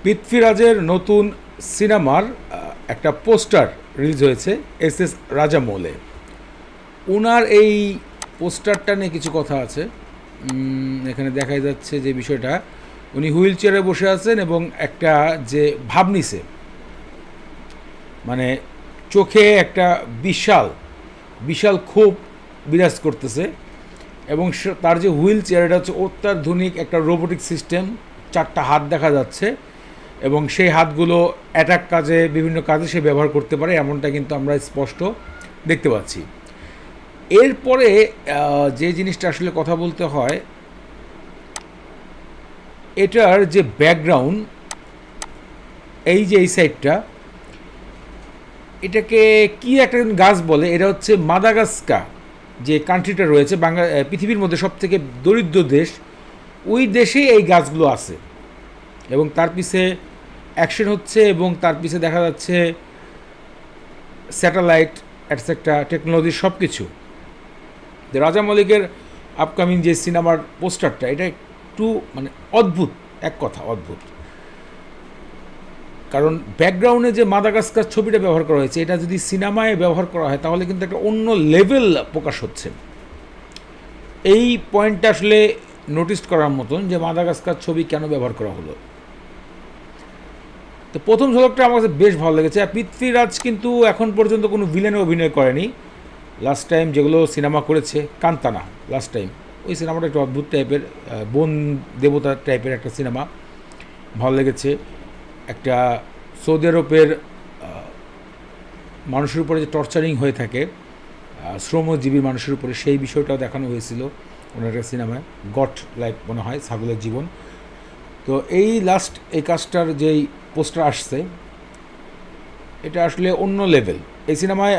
পৃথ্বীরাজের নতুন সিনেমার একটা পোস্টার রিলিজ হয়েছে এস রাজামৌলে। ওনার এই পোস্টারটা নিয়ে কিছু কথা আছে। এখানে দেখা যাচ্ছে যে বিষয়টা, উনি হুইল চেয়ারে বসে আছেন এবং একটা যে ভাব নিছে, মানে চোখে একটা বিশাল বিশাল ক্ষোভ বিরাজ করতেছে, এবং তার যে হুইল চেয়ার এটা হচ্ছে অত্যাধুনিক একটা রোবোটিক সিস্টেম। 4টা হাত দেখা যাচ্ছে এবং সেই হাতগুলো অ্যাটাক কাজে, বিভিন্ন কাজে সে ব্যবহার করতে পারে, এমনটা কিন্তু আমরা স্পষ্ট দেখতে পাচ্ছি। এরপরে যে জিনিসটা আসলে কথা বলতে হয়, এটার যে ব্যাকগ্রাউন্ড, এই যে এই সাইডটা, এটাকে কি একটা গাছ বলে, এটা হচ্ছে মাদাগাস্কার যে কান্ট্রিটা রয়েছে পৃথিবীর মধ্যে সবথেকে দরিদ্র দেশ, ওই দেশেই এই গাছগুলো আছে এবং তার পিছে অ্যাকশন হচ্ছে এবং তার পিছে দেখা যাচ্ছে স্যাটেলাইট অ্যাটসেট্রা টেকনোলজি সব কিছু। রাজামৌলিকের আপকামিং যে সিনেমার পোস্টারটা, এটা একটু মানে অদ্ভুত, এক কথা অদ্ভুত। কারণ ব্যাকগ্রাউন্ডে যে মাদাগাস্কার ছবিটা ব্যবহার করা হয়েছে, এটা যদি সিনেমায় ব্যবহার করা হয় তাহলে কিন্তু একটা অন্য লেভেল প্রকাশ হচ্ছে। এই পয়েন্টটা আসলে নোটিস করার মতন যে মাদাগাস্কার ছবি কেন ব্যবহার করা হলো। তো প্রথম ঝলকটা আমার কাছে বেশ ভালো লেগেছে। পৃথ্বীরাজ কিন্তু এখন পর্যন্ত কোনো ভিলেনে অভিনয় করেনি। লাস্ট টাইম যেগুলো সিনেমা করেছে, কান্তানা লাস্ট টাইম, ওই সিনেমাটা একটু অদ্ভুত টাইপের, বন দেবতা টাইপের একটা সিনেমা, ভালো লেগেছে। একটা সৌদি আরবের মানুষের উপরে যে টর্চারিং হয়ে থাকে, শ্রমজীবী মানুষের উপরে, সেই বিষয়টাও দেখানো হয়েছিল ওনার একটা সিনেমায়, গট লাইক মনে হয়, ছাগলের জীবন। তো এই লাস্ট এই কাজটার যেই পোস্টার আসছে, এটা আসলে অন্য লেভেল। এই সিনেমায়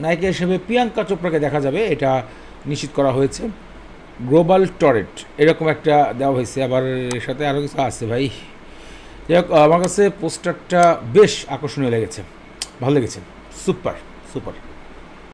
নায়িকা হিসেবে প্রিয়াঙ্কা চোপড়াকে দেখা যাবে, এটা নিশ্চিত করা হয়েছে। গ্লোবাল টরেট এরকম একটা দেওয়া হয়েছে, আবার এর সাথে আরও কিছু আছে ভাই। যাই হোক, আমার কাছে পোস্টারটা বেশ আকর্ষণীয় লেগেছে, ভালো লেগেছে, সুপার সুপার।